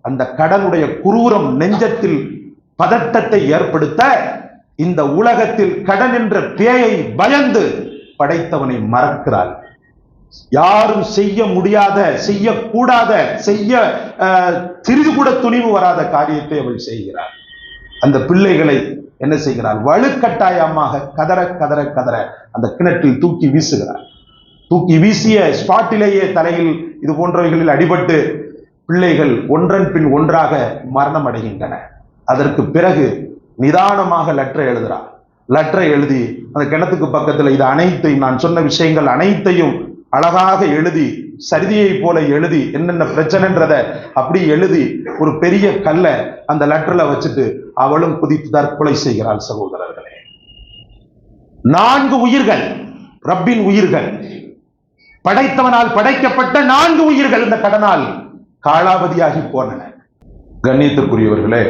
அந்த கடனுடைய குரூரம் நெஞ்சத்தில் பதட்டத்தை ஏற்படுத்த இந்த உலகத்தில் கடன் என்ற பேயை பயந்து படைத்தவனை மறக்கிறாள். யாரும் செய்ய முடியாத, செய்யக்கூடாத, செய்ய சிறிது கூட துணிவு வராத காரியத்தை அவள் செய்கிறாள். அந்த பிள்ளைகளை என்ன செய்கிறாள்? வலுக்கட்டாயமாக கதற கதற கதற அந்த கிணற்றில் தூக்கி வீசுகிறாள். தூக்கி வீசிய ஸ்பாட்டிலேயே தலையில் இது போன்றவைகளில் அடிபட்டு பிள்ளைகள் ஒன்றன் பின் ஒன்றாக மரணம் அடைகின்றன. அதற்கு பிறகு நிதானமாக லெட்டரை எழுதுறார். லெட்டரை எழுதி அந்த கிணத்துக்கு பக்கத்தில் இது அனைத்தையும், நான் சொன்ன விஷயங்கள் அனைத்தையும் அழகாக எழுதி, சரிதியை போல எழுதி, என்னென்ன பிரச்சனைன்றத அப்படி எழுதி ஒரு பெரிய கல்லை அந்த லெட்டர்ல வச்சுட்டு அவளும் குதித்து தற்கொலை செய்கிறாள். சகோதரர்களே, 4 உயிர்கள், ரப்பின் உயிர்கள், படைத்தவனால் படைக்கப்பட்ட 4 உயிர்கள் இந்த கடனால் காலாவதியாகி போனன. கண்ணியத்திற்குரியவர்களே,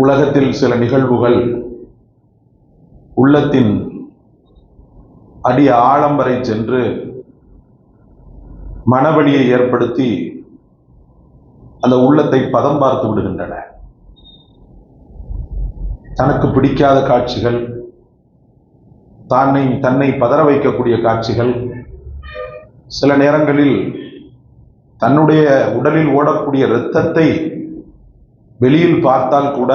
உலகத்தில் சில நிகழ்வுகள் உள்ளத்தின் அடி ஆழம் வரை சென்று மனவலியை ஏற்படுத்தி அந்த உள்ளத்தை பதம் பார்த்து விடுகின்றன. தனக்கு பிடிக்காத காட்சிகள், தன்னை பதற வைக்கக்கூடிய காட்சிகள், சில நேரங்களில் தன்னுடைய உடலில் ஓடக்கூடிய இரத்தத்தை வெளியில் பார்த்தால் கூட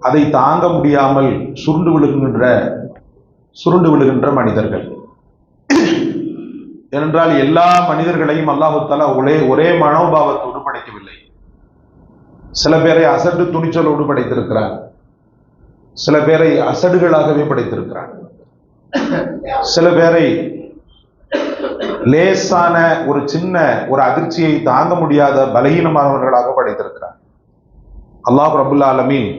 அதை தாங்க முடியாமல் சுருண்டு விழுகின்ற மனிதர்கள். ஏனென்றால் எல்லா மனிதர்களையும் அல்லாஹ் தஆலா ஒரே மனோபாவத்தோடு படைக்கவில்லை. சில பேரை அசடு துணிச்சலோடு படைத்திருக்கிறார், சில பேரை அசடுகளாகவே படைத்திருக்கிறார், சில பேரை லேசான ஒரு சின்ன ஒரு அதிர்ச்சியை தாங்க முடியாத பலகீனமானவர்களாக படைத்திருக்கிறார். அல்லாஹ் ரப்புல் ஆலமீன்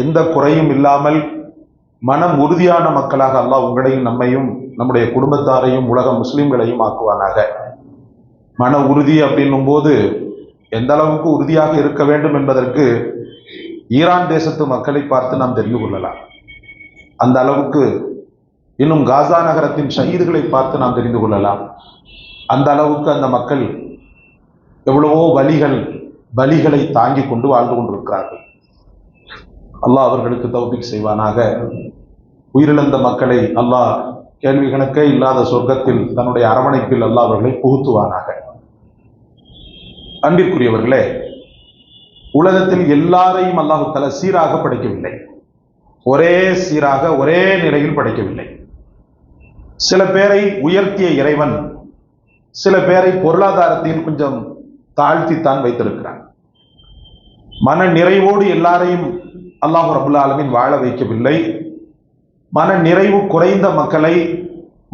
எந்த குறையும் இல்லாமல் மனம் உறுதியான மக்களாக அல்லாஹ் உங்களையும் நம்மையும் நம்முடைய குடும்பத்தாரையும் உலக முஸ்லிம்களையும் ஆக்குவானாக. மன உறுதி அப்படின்னும் போது எந்த அளவுக்கு உறுதியாக இருக்க வேண்டும் என்பதற்கு ஈரான் தேசத்து மக்களை பார்த்து நாம் தெரிந்து கொள்ளலாம். அந்த அளவுக்கு இன்னும் காசா நகரத்தின் ஷஹீதுகளை பார்த்து நாம் தெரிந்து கொள்ளலாம். அந்த அளவுக்கு அந்த மக்கள் எவ்வளவோ பலிகளை தாங்கி கொண்டு வாழ்ந்து கொண்டிருக்கிறார்கள். அல்லாஹ் அவர்களுக்கு தௌஃபீக் செய்வானாக. உயிரிழந்த மக்களை அல்லாஹ் கேள்வி கணக்கே இல்லாத சொர்க்கத்தில் தன்னுடைய அரவணைப்பில் அல்லாஹ் அவர்களை புகுத்துவானாக. அன்பிற்குரியவர்களே, உலகத்தில் எல்லாரையும் அல்லாஹ் தஆலா சீராக படைக்கவில்லை, ஒரே சீராக ஒரே நிலையில் படைக்கவில்லை. சில பேரை உயர்த்திய இறைவன் சில பேரை பொருளாதாரத்தில் கொஞ்சம் தாழ்த்தித்தான் வைத்திருக்கிறான். மன நிறைவோடு எல்லாரையும் அல்லாஹ் ரப்புல் ஆலமீன் வாழ வைக்கவில்லை. மன நிறைவு குறைந்த மக்களை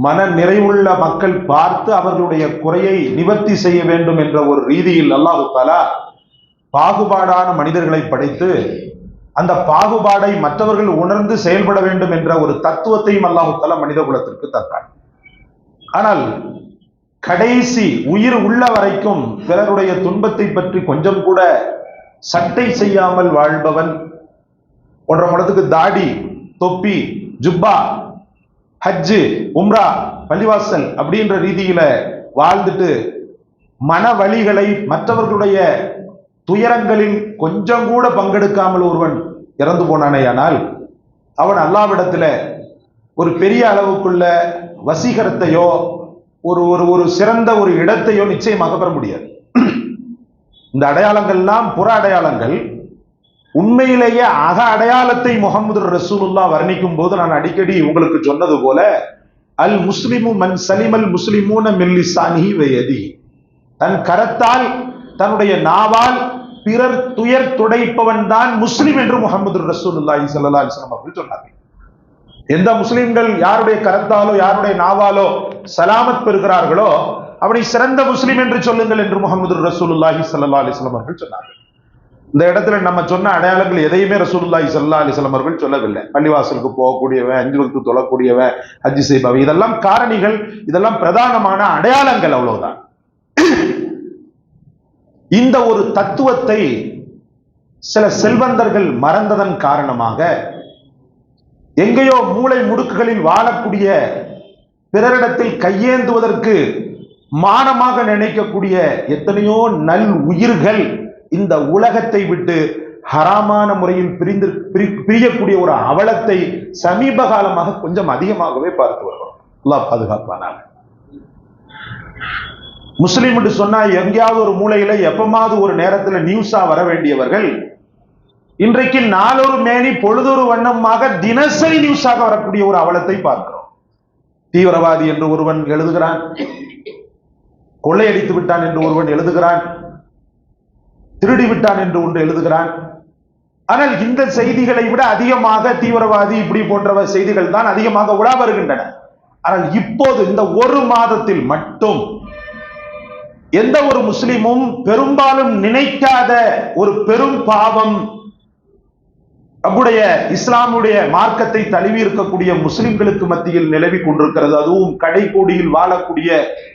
மன நிறைவுள்ள மக்கள் பார்த்து அவர்களுடைய குறையை நிவர்த்தி செய்ய வேண்டும் என்ற ஒரு ரீதியில் அல்லாஹ் தஆலா பாகுபாடான மனிதர்களை படைத்து அந்த பாகுபாடை மற்றவர்கள் உணர்ந்து செயல்பட வேண்டும் என்ற ஒரு தத்துவத்தையும் அல்லாஹ் தஆலா மனித குலத்திற்கு தந்தான். ஆனால் கடைசி உயிர் உள்ள வரைக்கும் பிறருடைய துன்பத்தை பற்றி கொஞ்சம் கூட சட்டை செய்யாமல் வாழ்பவன், 1.5 முழத்துக்கு தாடி, தொப்பி, ஜுப்பா, ஹஜ்ஜு, உம்ரா, பள்ளிவாசல் அப்படின்ற ரீதியில வாழ்ந்துட்டு மன வலிகளை, மற்றவர்களுடைய துயரங்களில் கொஞ்சம் கூட பங்கெடுக்காமல் ஒருவன் இறந்து போனானேயானால் அவன் அல்லாஹ்விடத்துல ஒரு பெரிய அளவுக்குள்ள வசீகரத்தையோ ஒரு சிறந்த ஒரு இடத்தையோ நிச்சயமாக பெற முடியாது. இந்த அடையாளங்கள்லாம் புற அடையாளங்கள். உண்மையிலேயே அக அடையாளத்தை முஹம்மது ரசூலுல்லாஹ் வர்ணிக்கும் போது நான் அடிக்கடி உங்களுக்கு சொன்னது போல, அல் முஸ்லிமு மன் சலிமல் முஸ்லிமூன மின் லிசானிஹி வ யதிஹி, தன் கரத்தால் தன்னுடைய நாவால் பிறர் துயர் துடைப்பவன் தான் முஸ்லிம் என்று முஹம்மது ரசூலுல்லாஹி ஸல்லல்லாஹு அலைஹி வஸல்லம் அவர்கள் சொன்னார்கள். எந்த முஸ்லிம்கள் யாருடைய கரத்தாலோ யாருடைய நாவாலோ சலாமத் பெறுகிறார்களோ அவனை சிறந்த முஸ்லிம் என்று சொல்லுங்கள் என்று முஹம்மது ரசூலுல்லாஹி ஸல்லல்லாஹு அலைஹி வஸல்லம் அவர்கள் சொன்னார்கள். இந்த இடத்துல நம்ம சொன்ன அடையாளங்கள் எதையுமே ரசூலுல்லாஹி ஸல்லல்லாஹு அலைஹி வஸல்லம் அவர்கள் சொல்லவில்லை. பள்ளிவாசலுக்கு போகக்கூடியவன், 5 வக்து தொழக்கூடியவன், ஹஜ்ஜி செய்பவன், இதெல்லாம் காரணிகள், இதெல்லாம் பிரதானமான அடையாளங்கள், அவ்வளவுதான். இந்த ஒரு தத்துவத்தை சில செல்வந்தர்கள் மறந்ததன் காரணமாக எங்கேயோ மூளை முடுக்குகளில் வாழக்கூடிய, பிறரிடத்தில் கையேந்துவதற்கு மானமாக நினைக்கக்கூடிய எத்தனையோ நல் உயிர்கள் இந்த உலகத்தை விட்டு ஹராமான முறையில் பிரியக்கூடிய ஒரு அவலத்தை சமீப காலமாக கொஞ்சம் அதிகமாகவே பார்த்து வருகிறோம். அல்லாஹ் பாதுகாப்பானாக. முஸ்லிம் என்று சொன்னா எங்கேயாவது ஒரு மூலையில எப்பமாவது ஒரு நேரத்தில் நியூஸா வர வேண்டியவர்கள் இன்றைக்கு நாளொரு மேனி பொழுதொரு வண்ணமாக தினசரி நியூஸாக வரக்கூடிய ஒரு அவலத்தை பார்க்கிறோம். தீவிரவாதி என்று ஒருவன் எழுதுகிறான், கொள்ளையடித்து விட்டான் என்று ஒருவன் எழுதுகிறான், திருடி விட்டான் என்று ஒன்று எழுதுகிறான். ஆனால் இந்த செய்திகளை விட அதிகமாக தீவிரவாதி இப்படி போன்ற செய்திகள் தான் அதிகமாக உலா வருகின்றன. ஆனால் இப்போது இந்த ஒரு மாதத்தில் மட்டும் எந்த ஒரு முஸ்லிமும் பெரும்பாலும் நினைக்காத ஒரு பெரும் பாவம் நம்முடைய இஸ்லாமுடைய மார்க்கத்தை தழுவி இருக்கக்கூடிய முஸ்லிம்களுக்கு மத்தியில் நிலவி கொண்டிருக்கிறது. அதுவும் கடைக்கோடியில் வாழக்கூடிய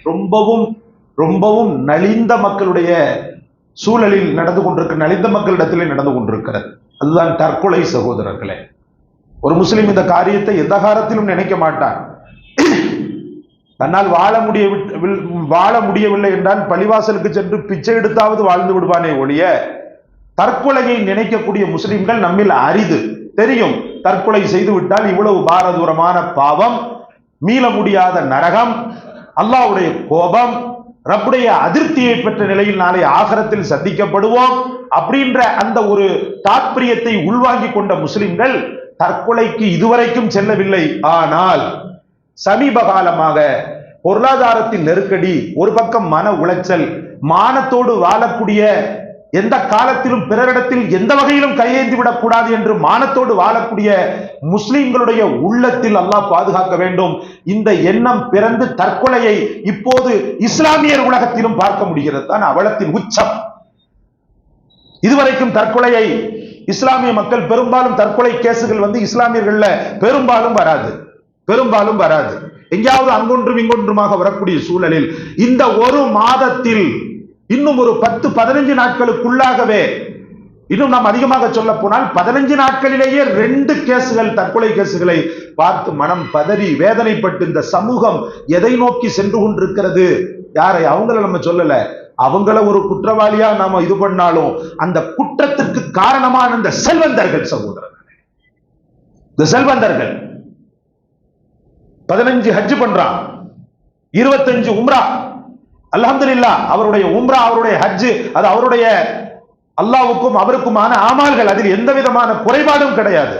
ரொம்பவும் ரொம்பவும் நலிந்த மக்களுடைய சூழலில் நடந்து கொண்டிருக்கிற, நலிந்த மக்களிடத்திலே நடந்து கொண்டிருக்கிறது. அதுதான் தற்கொலை. சகோதரர்களே, ஒரு முஸ்லிம் இந்த காரியத்தை எந்த காலத்திலும் நினைக்க மாட்டான். தன்னால் வாழ முடியவில்லை என்றால் பள்ளிவாசலுக்கு சென்று பிச்சை எடுத்தாவது வாழ்ந்து விடுவானே ஒழிய தற்கொலையை நினைக்கக்கூடிய முஸ்லிம்கள் நம்மில் அரிது. தெரியும், தற்கொலை செய்து விட்டால் இவ்வளவு பாரதூரமான பாவம், மீள முடியாத நரகம், அல்லாஹ்வுடைய கோபம், ரப்புடைய அதிருப்தியை பெற்ற நிலையில் நாளை ஆகரத்தில் சந்திக்கப்படுவோம் அப்படின்ற அந்த ஒரு தாற்பயத்தை உள்வாங்கி கொண்ட முஸ்லிம்கள் தற்கொலைக்கு இதுவரைக்கும் செல்லவில்லை. ஆனால் சமீப காலமாக பொருளாதாரத்தின் நெருக்கடி, ஒரு பக்கம் மன உளைச்சல், மானத்தோடு வாழக்கூடிய, எந்த காலத்திலும் பிறரிடத்தில் எந்த வகையிலும் கையேந்தி விடக்கூடாது என்று மானத்தோடு வாழக்கூடிய முஸ்லிம்களுடைய உள்ளத்தில் அல்லாஹ் பாதுகாக்க வேண்டும். இந்த எண்ணம் பிறந்து தற்கொலையை இப்போது இஸ்லாமியர் உலகத்திலும் பார்க்க முடிகிறது. தான் அவலத்தின் உச்சம். இதுவரைக்கும் தற்கொலையை இஸ்லாமிய மக்கள் பெரும்பாலும் தற்கொலை கேசுகள் இஸ்லாமியர்கள்ல பெரும்பாலும் வராது. எங்கேயாவது அங்கொன்றும் இங்கொன்றுமாக வரக்கூடிய சூழலில் இந்த ஒரு மாதத்தில் இன்னும் ஒரு 10-15 நாட்களுக்குள்ளாகவே, இன்னும் நாம் அதிகமாக சொல்ல போனால் 15 நாட்களிலேயே 2 கேசுகள், தற்கொலை கேசுகளை பார்த்து மனம் பதறி வேதனைப்பட்டு இந்த சமூகம் எதை நோக்கி சென்று கொண்டிருக்கிறது? யாரை? அவங்கள நம்ம சொல்லல, அவங்கள ஒரு குற்றவாளியா நாம இது பண்ணாலும் அந்த குற்றத்துக்கு காரணமான இந்த செல்வந்தர்கள் சகோதரர்களே, இந்த செல்வந்தர்கள் 15 ஹஜ் பண்றான், 25 உம்ரா. அல்ஹம்துலில்லாஹ், அவருடைய உம்ரா, அவருடைய ஹஜ், அது அவருடைய அல்லாஹ்வுக்கும் அவருக்குமான ஆமால்கள். அதில் எந்த விதமான குறைபாடும் கிடையாது.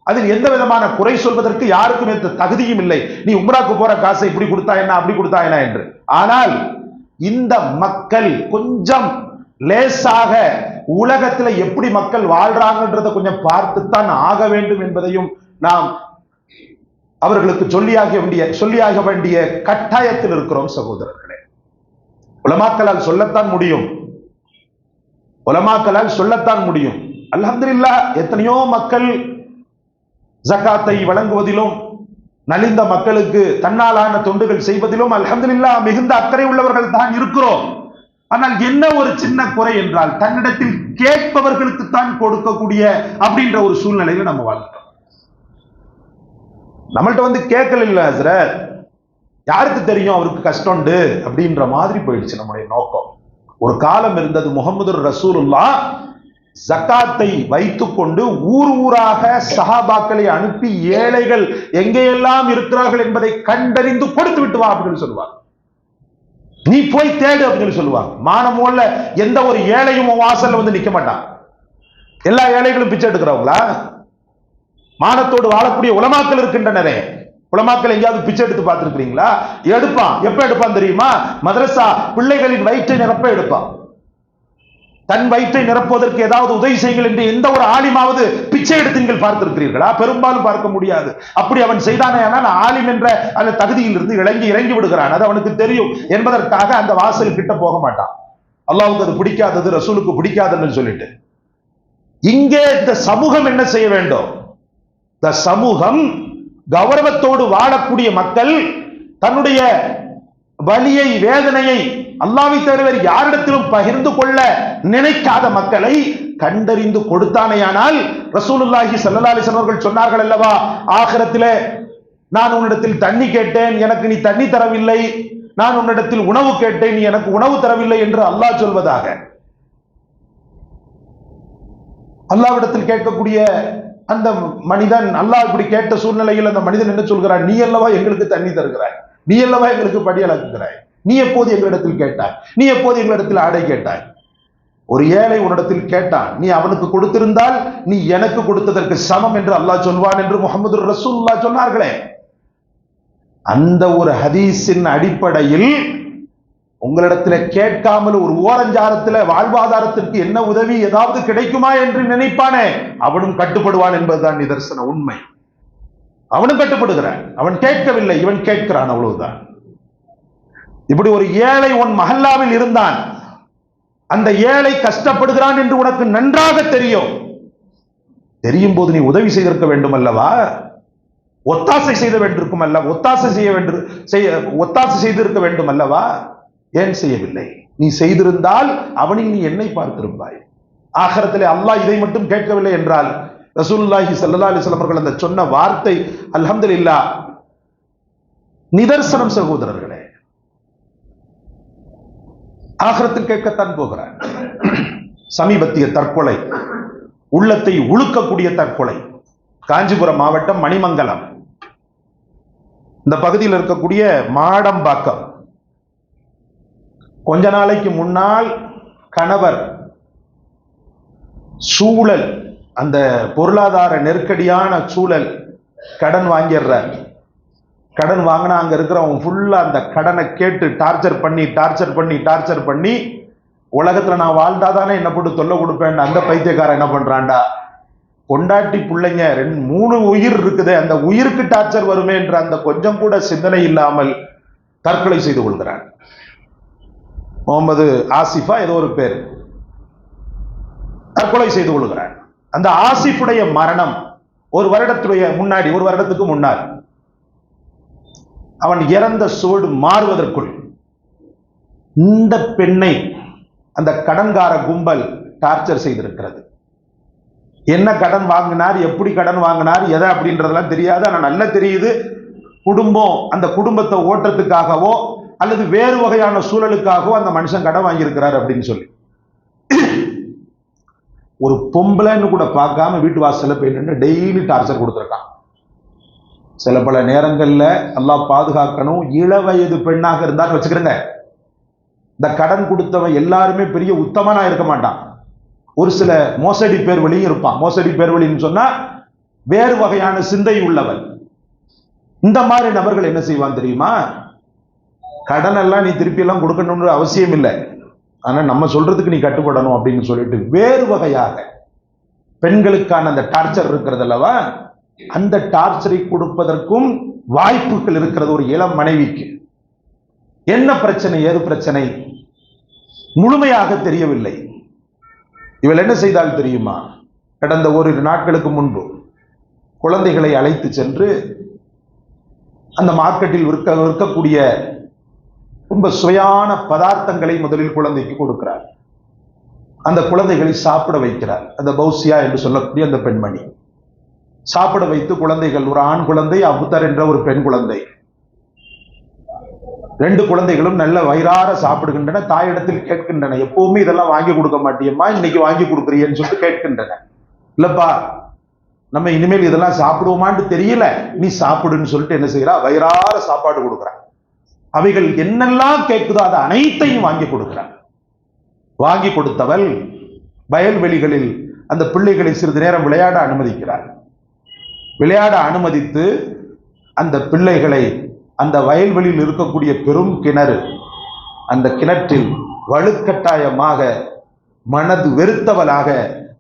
அதில் எந்த விதமான குறை சொல்வதற்கு யாருக்கும் எந்த தகுதியும் இல்லை. நீ உம்ராக்கு போற காசை இப்படி கொடுத்தா என்ன, அப்படி கொடுத்தா என்ன என்று. ஆனால் இந்த மக்கள் கொஞ்சம் லேசாக உலகத்துல எப்படி மக்கள் வாழ்றாங்கன்றதை கொஞ்சம் பார்த்துத்தான் ஆக வேண்டும் என்பதையும் நாம் அவர்களுக்கு சொல்லியாக வேண்டிய கட்டாயத்தில் இருக்கிறோம் சகோதரர்களே. உலமாக்களால் சொல்லத்தான் முடியும். அல்ஹம்துலில்லாஹ், எத்தனையோ மக்கள் ஜகாத்தை வழங்குவதிலும் நலிந்த மக்களுக்கு தன்னாலான தொண்டுகள் செய்வதிலும் அல்ஹம்துலில்லாஹ் மிகுந்த அக்கறை உள்ளவர்கள் தான் இருக்கிறோம். ஆனால் என்ன ஒரு சின்ன குறை என்றால் தன்னிடத்தில் கேட்பவர்களுக்கு தான் கொடுக்கக்கூடிய அப்படின்ற ஒரு சூழ்நிலையில நம்ம வாழ்ந்துட்டோம். நம்மள்ட்ட கேட்கல இல்ல ஹஸ்ரத், யாருக்கு தெரியும் அவருக்கு கஷ்டம் அப்படின்ற மாதிரி போயிடுச்சு நம்முடைய நோக்கம். ஒரு காலம் இருந்தது, முஹம்மது ரசூலுல்லாஹ் ஜகாத்தை வைத்துக் கொண்டு ஊர் ஊராக சஹாபாக்களை அனுப்பி ஏழைகள் எங்கெல்லாம் இருக்கிறார்கள் என்பதை கண்டறிந்து கொடுத்து விட்டு வா அப்படின்னு சொல்லுவாங்க. நீ போய் தேடு அப்படின்னு சொல்லுவாங்க. மானமோல்ல எந்த ஒரு ஏழையும் வாசல்ல நிக்க மாட்டான். எல்லா ஏழைகளும் பிச்சை எடுக்கிறவங்களா? மானத்தோடு வாழக்கூடிய உலமாக்கள் இருக்கின்றனரே, உலமாக்கள் எங்கேயாவது பிச்சை எடுத்து பார்த்திருக்கிறீங்களா? எடுப்பான். எப்ப எடுப்பான் தெரியுமா? மதரசா பிள்ளைகளின் வயிற்றை நிரப்ப எடுப்பான். தன் வயிற்றை நிரப்புவதற்கு ஏதாவது உதவி செய்யுங்கள் என்று எந்த ஒரு ஆலிமாவது பிச்சை எடுத்து நீங்கள் பார்த்திருக்கிறீர்களா? பெரும்பாலும் பார்க்க முடியாது. அப்படி அவன் செய்தானே ஆனால் ஆலிம் என்ற அந்த தகுதியில் இருந்து இறங்கி விடுகிறான். அது அவனுக்கு தெரியும் என்பதற்காக அந்த வாசல் கிட்ட போக மாட்டான். அல்லாஹ்வுக்கு அது பிடிக்காதது, ரசூலுக்கு பிடிக்காதுன்னு சொல்லிட்டு. இங்கே இந்த சமூகம் என்ன செய்ய வேண்டும்? இந்த சமூகம் கௌரவத்தோடு வாழக்கூடிய மக்கள் தன்னுடைய வலியை, வேதனையை அல்லாஹ்வை தவிர யாரிடத்திலும் பகிர்ந்து கொள்ள நினைக்காத மக்களை கண்டறிந்து கொடுத்தானேயானால், ரசூலுல்லாஹி ஸல்லல்லாஹு அலைஹி வஸல்லம் அவர்கள் சொன்னார்கள் அல்லவா, ஆகிரத்திலே நான் உன்னிடத்தில் தண்ணி கேட்டேன், எனக்கு நீ தண்ணி தரவில்லை, நான் உன்னிடத்தில் உணவு கேட்டேன், நீ எனக்கு உணவு தரவில்லை என்று அல்லாஹ் சொல்வதாக. அல்லாஹ்விடத்தில் கேட்கக்கூடிய அந்த மனிதன், அல்லாஹ் இப்படி கேட்ட சூழ்நிலையில் அந்த மனிதன் என்ன சொல்கிறான்? நீ அல்லவா எங்களுக்கு தண்ணி தருகிறாய், நீ அல்லவா எங்களுக்கு படி அளக்குகிறாய், நீ எப்போது எங்களிடத்தில் கேட்டாய், நீ எப்போது எங்களிடத்தில் ஆடை கேட்டாய்? ஒரு ஏழை உன்னிடத்தில் கேட்டான், நீ அவனுக்கு கொடுத்திருந்தால் நீ எனக்கு கொடுத்ததற்கு சமம் என்று அல்லாஹ் சொல்வான் என்று முஹம்மது ரசூலுல்லாஹ் சொன்னார்களே. அந்த ஒரு ஹதீஸின் அடிப்படையில் உங்களிடத்துல கேட்காமல் ஒரு ஓரஞ்சாரத்துல வாழ்வாதாரத்திற்கு என்ன உதவி ஏதாவது கிடைக்குமா என்று நினைப்பானே, அவனும் கட்டுப்படுவான் என்பதுதான் நிதர்சன உண்மை. அவனும் கட்டுப்படுகிறான், அவன் கேட்கவில்லை, இவன் கேட்கிறான், அவ்வளவுதான். இப்படி ஒரு ஏழை உன் மஹல்லாவில் இருந்தான், அந்த ஏழை கஷ்டப்படுகிறான் என்று உனக்கு நன்றாக தெரியும் போது நீ உதவி செய்திருக்க வேண்டும் அல்லவா, ஒத்தாசை செய்த வேண்டியிருக்கும் அல்லவா, ஒத்தாசை செய்திருக்க வேண்டும் அல்லவா? ஏன் செய்யவில்லை? நீ செய்திருந்தால் அவனில் நீ என்னை பார்த்திருப்பாய். ஆகிரத்திலே அல்லாஹ் இதை மட்டும் கேட்கவில்லை என்றால் ரசூலுல்லாஹி ஸல்லல்லாஹு அலைஹி வஸல்லம் அவர்கள் அந்த சொன்ன வார்த்தை அல்ஹம்துலில்லாஹ் நிதர்சனம். சகோதரர்களே, ஆகிரத்தில் கேட்கத்தான் போகிறார். சமீபத்திய தற்கொலை, உள்ளத்தை உழுக்கக்கூடிய தற்கொலை, காஞ்சிபுரம் மாவட்டம் மணிமங்கலம் இந்த பகுதியில் இருக்கக்கூடிய மாடம்பாக்கம். கொஞ்ச நாளைக்கு முன்னால் கணவர் சூழல், அந்த பொருளாதார நெருக்கடியான சூழல், கடன் வாங்கிடுறார். கடன் வாங்கினா அங்க இருக்கிறவங்க ஃபுல்லா அந்த கடனை கேட்டு டார்ச்சர் பண்ணி உலகத்துல நான் வாழ்ந்தாதானே என்ன போட்டு தொல்லை கொடுப்பேன் அந்த பைத்தியக்காரன் என்ன பண்றான்டா, பொண்டாட்டி பிள்ளைங்க 2-3 உயிர் இருக்குது, அந்த உயிருக்கு டார்ச்சர் வருமே என்ற அந்த கொஞ்சம் கூட சிந்தனை இல்லாமல் தற்கொலை செய்து கொள்கிறான். முகமது ஆசிஃபா ஏதோ ஒரு பேர், தற்கொலை செய்து கொள்கிறான். அந்த ஆசிஃபுடைய மரணம் ஒரு வருடத்துக்கு முன்னால் அவன் இறந்த சூடு மாறுவதற்குள் இந்த பெண்ணை அந்த கடன்கார கும்பல் டார்ச்சர் செய்திருக்கிறது. என்ன கடன் வாங்கினார், எப்படி கடன் வாங்கினார், எதை அப்படின்றதெல்லாம் தெரியாது. ஆனா நல்லா தெரியுது, குடும்பம், அந்த குடும்பத்தை ஓட்டத்துக்காகவோ அல்லது வேறு வகையான சூழலுக்காகவோ அந்த மனுஷன் கடன் வாங்கியிருக்கிறார் அப்படின்னு சொல்லி ஒரு பொம்பளைன்னு கூட பார்க்காம வீட்டு வாசல்ல போய் நின்று டெய்லி டார்ச்சர் கொடுத்துருக்கான். சில பல நேரங்கள்ல அல்லாஹ் பாதுகாக்கணும், இளவயது பெண்ணாக இருந்தான்னு வச்சுக்கிறேங்க. இந்த கடன் கொடுத்தவன் எல்லாருமே பெரிய உத்தமனா இருக்க மாட்டான், ஒரு சில மோசடி பேர் வழியும் இருப்பான். மோசடி பேர் வழின்னு சொன்னா வேறு வகையான சிந்தை உள்ளவன். இந்த மாதிரி நபர்கள் என்ன செய்வான் தெரியுமா, கடன் எல்லாம் நீ திருப்பி எல்லாம் கொடுக்கணும்னு அவசியம் இல்லை, ஆனா நம்ம சொல்றதுக்கு நீ கட்டுப்படணும் அப்படின்னு சொல்லிட்டு வேறு வகையாக பெண்களுக்கான அந்த டார்ச்சர் இருக்கிறது அல்லவா, அந்த டார்ச்சரை கொடுப்பதற்கும் வாய்ப்புகள் இருக்கிறது. ஒரு இளம் மனைவிக்கு என்ன பிரச்சனை, ஏது பிரச்சனை முழுமையாக தெரியவில்லை. இவள் என்ன செய்தால் தெரியுமா, கடந்த ஓரிரு நாட்களுக்கு முன்பு குழந்தைகளை அழைத்து சென்று அந்த மார்க்கெட்டில் விற்கக்கூடிய ரொம்ப சுவையான பதார்த்தங்களை முதலில் குழந்தைக்கு கொடுக்கிறார். அந்த குழந்தைகளை சாப்பிட வைக்கிறார். அந்த பௌசியா என்று சொல்லக்கூடிய அந்த பெண்மணி சாப்பிட வைத்து குழந்தைகள், ஒரு ஆண் குழந்தை, அபுதர் என்ற ஒரு பெண் குழந்தை, 2 குழந்தைகளும் நல்ல வயிறார சாப்பிடுகின்றன. தாயிடத்தில் கேட்கின்றன, எப்பவுமே இதெல்லாம் வாங்கி கொடுக்க மாட்டியம்மா, இன்னைக்கு வாங்கி கொடுக்குறியன்னு சொல்லிட்டு கேட்கின்றன. இல்லப்பா, நம்ம இனிமேல் இதெல்லாம் சாப்பிடுவோமான்னு தெரியல, நீ சாப்பிடுன்னு சொல்லிட்டு என்ன செய்யறா, வயிறார சாப்பாடு கொடுக்குறான். அவைகள் என்னெல்லாம் கேட்குதோ அதை அனைத்தையும் வாங்கி கொடுக்கிறான். வாங்கி கொடுத்தவள் வயல்வெளிகளில் அந்த பிள்ளைகளை சிறிது நேரம் விளையாட அனுமதிக்கிறார். விளையாட அனுமதித்து அந்த பிள்ளைகளை அந்த வயல்வெளியில் இருக்கக்கூடிய பெரும் கிணறு, அந்த கிணற்றில் வலுக்கட்டாயமாக மனது வெறுத்தவளாக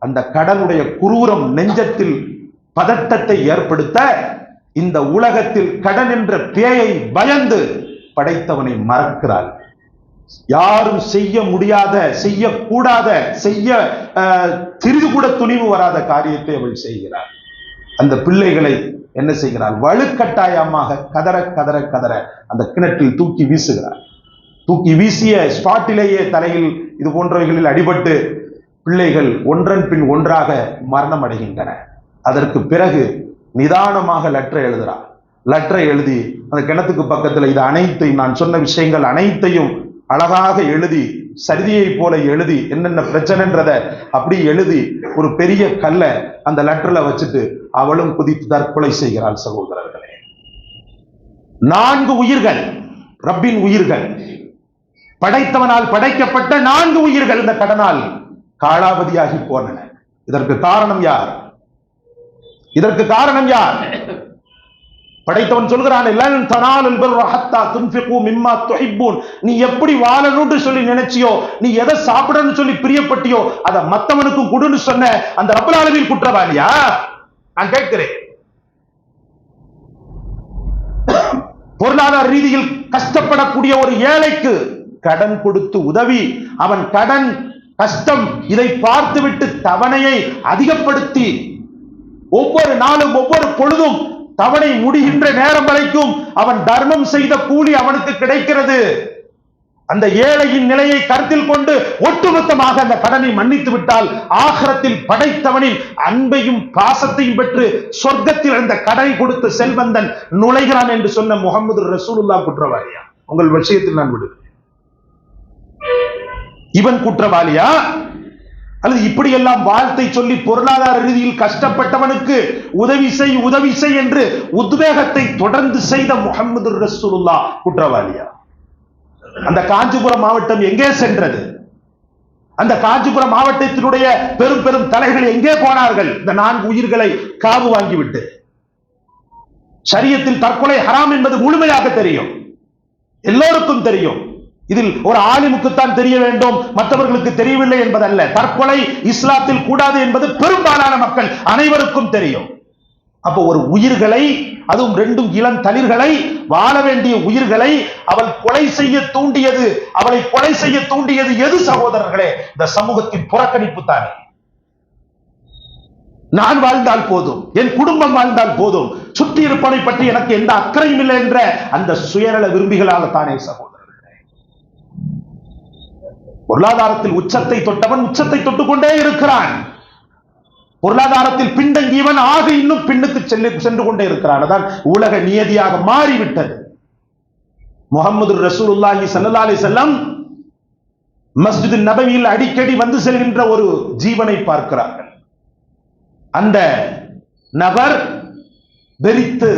அந்த கடனுடைய குரூரம் நெஞ்சத்தில் பதட்டத்தை ஏற்படுத்த இந்த உலகத்தில் கடன் என்ற பேயை பயந்து படைத்தவனை மறக்கிறாள். யாரும் செய்ய முடியாத, செய்யக்கூடாத, செய்ய சிறிது கூட துணிவு வராத காரியத்தை அவள் செய்கிறாள். அந்த பிள்ளைகளை என்ன செய்கிறாள், வலுக்கட்டாயமாக கதற கதற கதற அந்த கிணற்றில் தூக்கி வீசுகிறார். தூக்கி வீசிய ஸ்பாட்டிலேயே தலையில் இது போன்றவைகளில் அடிபட்டு பிள்ளைகள் ஒன்றன் பின் ஒன்றாக மரணம் அடைகின்றன. அதற்கு பிறகு நிதானமாக லெட்டர் எழுதுகிறார். லெட்டரை எழுதி அந்த கிணத்துக்கு பக்கத்துல இது அனைத்தையும் நான் சொன்ன விஷயங்கள் அனைத்தையும் அழகாக எழுதி சரிதியை போல எழுதி என்னென்ன பிரச்சனைன்றத அப்படி எழுதி ஒரு பெரிய கல்லை அந்த லெட்டர்ல வச்சுட்டு அவளும் குதித்து தற்கொலை செய்கிறாள். சகோதரர்களே, 4 உயிர்கள், ரப்பின் உயிர்கள், படைத்தவனால் படைக்கப்பட்ட 4 உயிர்கள் இந்த கடனால் காலாவதியாகி போனன. இதற்கு காரணம் யார்? இதற்கு காரணம் யார்? படைத்தவன் சொல்கிறான், நீ எப்படி வாழணும்னு சொல்லி நினைச்சியோ, நீ எதை சாப்பிடணும்னு சொல்லி பிரியப்பட்டியோ அதை மத்தவனுக்கும் கொடுன்னு சொன்ன அந்த ரப்பல் ஆலமீன் குற்றவாளியா? நான் கேட்கிறேன். பொருளாதார ரீதியில் கஷ்டப்படக்கூடிய ஒரு ஏழைக்கு கடன் கொடுத்து உதவி, அவன் கடன் கஷ்டம் இதை பார்த்துவிட்டு தவணையை அதிகப்படுத்தி ஒவ்வொரு நாளும் ஒவ்வொரு பொழுதும் தவணை முடிகின்ற நேரம் வரைக்கும் அவன் தர்மம் செய்த கூலி அவனுக்கு கிடைக்கிறது. அந்த ஏழையின் நிலையை கருத்தில் கொண்டு ஒட்டுமொத்தமாக அந்த கடனை மன்னித்து விட்டால் ஆகிரத்தில் படைத்தவனின் அன்பையும் பாசத்தையும் பெற்று சொர்க்கத்தில் அந்த கடனை கொடுத்த செல்வந்தன் நுழைகிறான் என்று சொன்ன முகமது ரசூலுல்லாஹ் குற்றவாளியா? உங்கள் விஷயத்தில் நான் விடுகிறேன். இவன் குற்றவாளியா? அல்லது இப்படியெல்லாம் வாழ்த்தை சொல்லி பொருளாதார ரீதியில் கஷ்டப்பட்டவனுக்கு உதவி செய் என்று உத்வேகத்தை தொடர்ந்து செய்த முகமது ரசூலுல்லாஹ் குற்றவாளியா? அந்த காஞ்சிபுரம் மாவட்டம் எங்கே சென்றது? அந்த காஞ்சிபுரம் மாவட்டத்தினுடைய பெரும் பெரும் தலைகள் எங்கே போனார்கள்? இந்த 4 உயிர்களை காவு வாங்கிவிட்டு. ஷரியத்தில் தற்கொலை ஹராம் என்பது முழுமையாக தெரியும், எல்லோருக்கும் தெரியும். இதில் ஒரு ஆலிமுக்குத்தான் தெரிய வேண்டும், மற்றவர்களுக்கு தெரியவில்லை என்பதல்ல. தற்கொலை இஸ்லாத்தில் கூடாது என்பது பெரும்பாலான மக்கள் அனைவருக்கும் தெரியும். அப்போ ஒரு உயிர்களை, அதுவும் 2 இளம் தளிர்களை, வாழ வேண்டிய உயிர்களை அவள் கொலை செய்ய தூண்டியது, அவளை கொலை செய்ய தூண்டியது எது சகோதரர்களே? இந்த சமூகத்தின் புறக்கணிப்பு தானே. நான் வாழ்ந்தால் போதும், என் குடும்பம் வாழ்ந்தால் போதும், சுற்றி இருப்பதை பற்றி எனக்கு எந்த அக்கறையும் இல்லை என்ற அந்த சுயநல விரும்பிகளால் தானே சகோதரர்களே. பொருளாதாரத்தில் உச்சத்தை தொட்டவன் உச்சத்தை தொட்டுக்கொண்டே இருக்கிறான். பொருளாதாரத்தில் பின்தங்கியவன் ஆக இன்னும் பின்னுக்கு சென்று கொண்டே இருக்கிறான். அதான் உலக நியதியாக மாறிவிட்டது. முஹம்மது ரசூலுல்லாஹி ஸல்லல்லாஹு அலைஹி வஸல்லம் மஸ்ஜித் நபவியில் அடிக்கடி வந்து செல்கின்ற ஒரு ஜீவனை பார்க்கிறார்கள். அந்த நபர் வெறித்து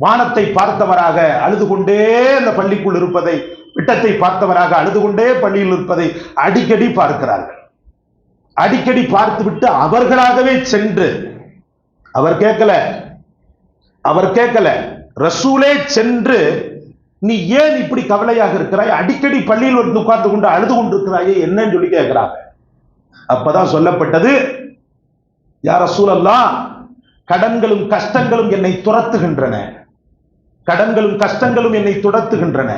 வானத்தை பார்த்தவராக அழுது கொண்டே அந்த பள்ளிக்குள் இருப்பதை, விட்டத்தை பார்த்தவராக அழுது கொண்டே பள்ளியில் இருப்பதை அடிக்கடி பார்க்கிறார்கள். அடிக்கடி பார்த்துவிட்டு அவர்களாகவே சென்று, அவர் கேட்கல, ரசூலே சென்று, நீ ஏன் இப்படி கவலையாக இருக்கிறாய்? அடிக்கடி பள்ளியில் வந்து உட்கார்ந்து கொண்டு அழுது கொண்டிருக்கிறாயே, என்னன்னு சொல்லி கேட்கிறாங்க. அப்பதான் சொல்லப்பட்டது, யா ரசூலல்லாஹ், கடன்களும் கஷ்டங்களும் என்னை துரத்துகின்றன, கடன்களும் கஷ்டங்களும் என்னை துரத்துகின்றன,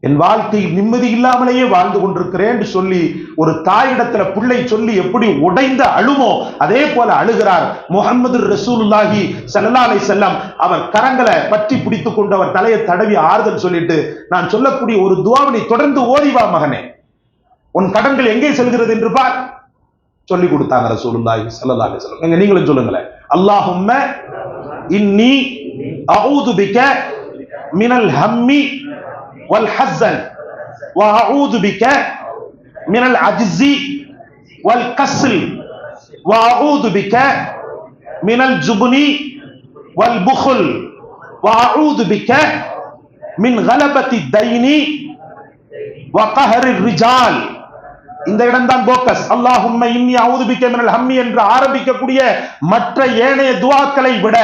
என் வாழ்க்கையில் நிம்மதி இல்லாமலேயே வாழ்ந்து கொண்டிருக்கிறேன் என்று சொல்லி ஒரு தாயிடத்துல பிள்ளை சொல்லி எப்படி உடைந்த அழுமோ அதே போல அழுகிறார் முஹம்மது ரசூலுல்லாஹி ஸல்லல்லாஹு அலைஹி வஸல்லம். அவர் கரங்களை பற்றி பிடித்துக் கொண்டு அவர் தலையை தடவி ஆறுதல் சொல்லிட்டு, நான் சொல்லக்கூடிய ஒரு துஆவை தொடர்ந்து ஓதிவா மகனே, உன் கடன்கள் எங்கே செல்கிறது என்று பார் சொல்லி கொடுத்தாங்க ரசூலுல்லாஹி ஸல்லல்லாஹு அலைஹி வஸல்லம். எங்க நீங்களும் சொல்லுங்களேன், அல்லாஹும்ம இன்னி அஊது பிக மினல் ஹம்மி والحزن واعوذ بك من العجز والكسل واعوذ بك من الجبن والبخل واعوذ بك من غلبة الدين وقهر الرجال. இந்த இடம்தான் போக்கஸ். அல்லாஹும்ம இன்னி அஊது பிக மினல் ஹம்மி என்று ஆரம்பிக்கக்கூடிய மற்ற ஏனைய துஆக்களை விட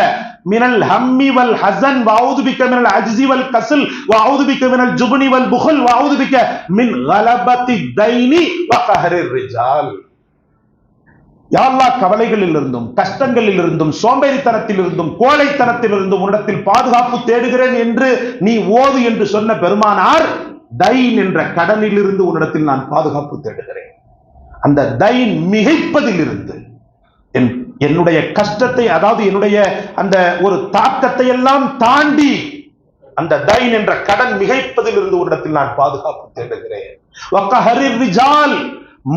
மினல் ஹம்மி வல் ஹஸன் வஅஊது பிக மினல் அஜ்ஸி வல் கஸ்ல் வஅஊது பிக மினல் ஜுப்னி வல் புக்ல் வஅஊது பிக மின் கலபத்தி தைனி வகஹரிர் ரிஜால். யா அல்லாஹ், கவலைகளில் இருந்தும் கஷ்டங்களில் இருந்தும் சோம்பேறித்தனத்தில் இருந்தும் கோழைத்தனத்தில் இருந்தும் உன்னிடத்தில் பாதுகாப்பு தேடுகிறேன் என்று நீ ஓது என்று சொன்ன பெருமானார், தைன் என்ற கடனில் இருந்து உன்னிடத்தில் நான் பாதுகாப்பு தேடுகிறேன். அந்த தைன் மிகைப்பதில் இருந்து, என்னுடைய கஷ்டத்தை, அதாவது என்னுடைய அந்த ஒரு தாக்கத்தை எல்லாம் தாண்டி அந்த தைன் என்ற கடன் மிகைப்பதில் இருந்து ஒரு இடத்தில் நான் பாதுகாப்பு தேடுகிறேன். வக்கஹரிர் ரிஜால்,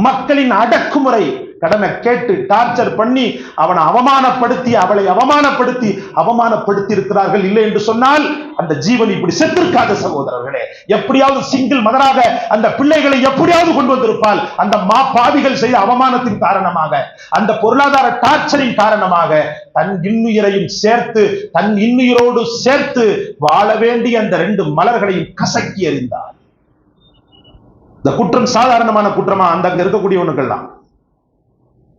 மக்களின் அடக்குமுறை, கடனை கேட்டு டார்ச்சர் பண்ணி அவனை அவமானப்படுத்தி அவளை அவமானப்படுத்தி இருக்கிறார்கள். இல்லை என்று சொன்னால் அந்த ஜீவன் இப்படி செத்திருக்காத சகோதரர்களே. எப்படியாவது சிங்கிள் மதராக அந்த பிள்ளைகளை எப்படியாவது கொண்டு வந்திருப்பால். அந்த பாவிகள் செய்த அவமானத்தின் காரணமாக, அந்த பொருளாதார டார்ச்சரின் காரணமாக தன் இன்னுயிரையும் சேர்த்து, தன் இன்னுயிரோடு சேர்த்து வாழ வேண்டிய அந்த 2 மலர்களையும் கசக்கி எறிந்தார். இந்த குற்றம் சாதாரணமான குற்றமா? அந்த இருக்கக்கூடியவனுங்கள் தான்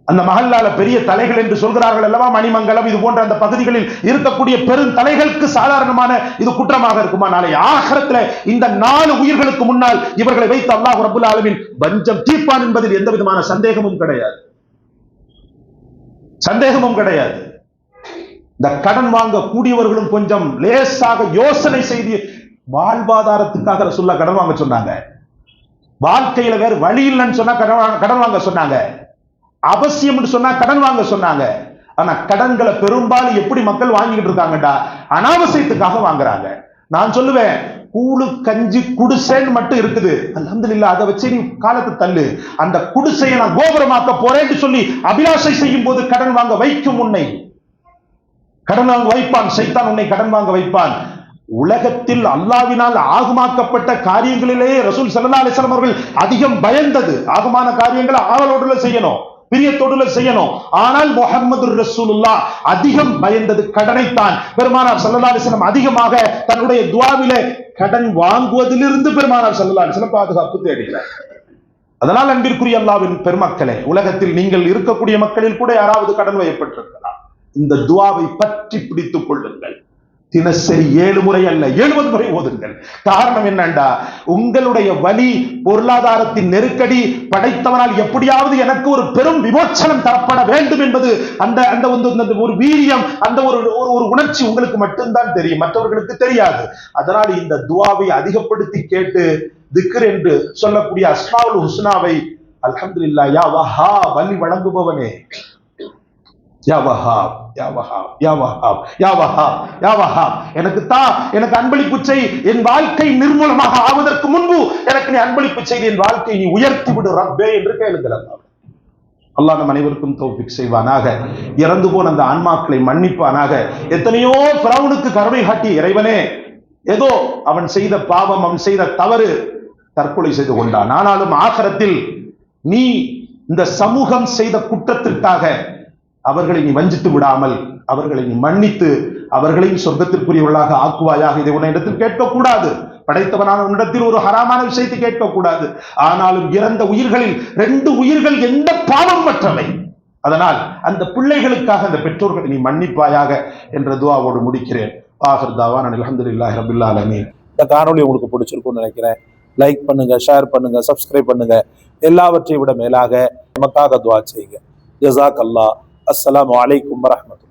அந்த மஹல்லால பெரிய தலைகள் என்று சொல்கிறார்கள் அல்லவா, மணிமங்கலம் இது போன்ற அந்த பகுதிகளில் இருக்கக்கூடிய பெரும் தலைகளுக்கு சாதாரணமான இது குற்றமாக இருக்குமா? நாளை ஆகிரத்துல இந்த 4 உயிர்களுக்கு முன்னால் இவர்களை வைத்து அல்லாஹ் ரப்பல் ஆலமீன் பஞ்சம் தீர்ப்பான் என்பதில் எந்த விதமான சந்தேகமும் கிடையாது. இந்த கடன் வாங்க கூடியவர்களும் கொஞ்சம் லேசாக யோசனை செய்து, வாழ்வாதாரத்துக்காக ரசூலுல்லாஹ் கடன் வாங்க சொன்னாங்க. வாழ்க்கையில வேற வழி இல்லைன்னு சொன்னா கடன் வாங்க சொன்னாங்க. அவசியம் சொன்னா கடன் வாங்க சொன்னாங்க. ஆனா கடன்களை பெரும்பாலும் எப்படி மக்கள் வாங்கிட்டு இருக்காங்கடா, அனாவசியத்துக்காக வாங்குறாங்க. நான் சொல்லுவேன், கூழு கஞ்சி குடிசைன்னு மட்டும் இருக்குது, அல்ஹம்துலில்லாஹ், அதை வச்சு நீ காலத்து தள்ளு. அந்த குடிசையை நான் கோபுரமாக்க போறேன்னு சொல்லி அபிலாஷை செய்யும் போது கடன் வாங்க வைக்கும் உன்னை கடன் வாங்க வைப்பான். சைத்தான் உன்னை கடன் வாங்க வைப்பான். உலகத்தில் அல்லாஹ்வினால் ஆகுமாக்கப்பட்ட காரியங்களிலேயே ரசூல் ஸல்லல்லாஹு அலைஹி வஸல்லம் அவர்கள் அதிகம் பயந்தது. ஆகுமான காரியங்களை ஆவலோடு செய்யணும், பிரியத்தோடு செய்யணும். ஆனால் முஹம்மது ரசூலுல்லாஹ் அதிகம் பயந்தது கடனைத்தான். பெருமானார் ஸல்லல்லாஹு அலைஹி வஸல்லம் அதிகமாக தன்னுடைய துஆவிலே கடன் வாங்குவதிலிருந்து பெருமானார் ஸல்லல்லாஹு அலைஹி வஸல்லம் பாதுகாப்பு தேடுகிறார். அதனால் அன்பிற்குரிய அல்லாஹ்வின் பெருமக்களே, உலகத்தில் நீங்கள் இருக்கக்கூடிய மக்களில் கூட யாராவது கடன் வயப்பட்டிருக்கலாம். இந்த துஆவை பற்றி பிடித்துக் கொள்ளுங்கள். தினசரி 7 முறை அல்ல 70 முறை ஓதுங்கள். காரணம் என்னண்டா, உங்களுடைய வலி, பொருளாதாரத்தின் நெருக்கடி, படைத்தவனால் எப்படியாவது எனக்கு ஒரு பெரும் விமோச்சனம் தரப்பட வேண்டும் என்பது அந்த ஒரு வீரியம், அந்த ஒரு உணர்ச்சி உங்களுக்கு மட்டும்தான் தெரியும், மற்றவர்களுக்கு தெரியாது. அதனால் இந்த துஆவை அதிகப்படுத்தி கேட்டு திக்ர் என்று சொல்லக்கூடிய அஸ்மாவுல் ஹுஸ்னாவை அல்ஹம்துலில்லாஹ் யா வஹாப், வலி வழங்குபவனே, யா வஹாப், யா வஹாப், யா வஹாப், யா வஹாப், யா வஹாப், எனக்கு அன்பளிப்பு செய், என் வாழ்க்கை நிர்மூலமாக ஆவதற்கு முன்பு எனக்கு நீ அன்பளிப்பு செய், என் வாழ்க்கையை நீ உயர்த்தி விடு ரப்பே என்று கேளுங்கள். அல்லாஹ் நம் அனைவருக்கும் தௌஃபீக் செய்வானாக. இறந்து போன அந்த ஆன்மாக்களை மன்னிப்பானாக. எத்தனையோ ஃபிரௌனுக்கு கருணை காட்டிய இறைவனே, ஏதோ அவன் செய்த பாவம், அவன் செய்த தவறு, தற்கொலை செய்து கொண்டான். ஆனாலும் ஆகிரத்தில் நீ இந்த சமூகம் செய்த குற்றத்திற்காக அவர்களை நீ வஞ்சித்து விடாமல், அவர்களை நீ மன்னித்து அவர்களையும் சொர்க்கத்திற்குரியவர்களாக ஆக்குவாயாக. இதை உன்னிடத்தில் கேட்கக்கூடாது. படைத்தவனான உன்னிடத்தில் ஒரு ஹராமான விஷயத்தை கேட்கக்கூடாது. ஆனாலும் இறந்த உயிர்களில் 2 உயிர்கள் எந்த பாவம் மற்றவை. அதனால் அந்த பிள்ளைகளுக்காக அந்த பெற்றோர்களை நீ மன்னிப்பாயாக என்ற துஆவோடு முடிக்கிறேன். ஆகிர் தாவானா அல்ஹம்துலில்லாஹி ரப்பில் ஆலமீன். இந்த காணொளி உங்களுக்கு பிடிச்சிருக்கும்னு நினைக்கிறேன். லைக் பண்ணுங்க, ஷேர் பண்ணுங்க, சப்ஸ்கிரைப் பண்ணுங்க. எல்லாவற்றையும் விட மேலாக நமக்காக துஆ செய்யுங்க. ஜஸாக்கல்லாஹ். அஸ்ஸலாமு அலைக்கும் வரஹ்மத்துல்லாஹ்.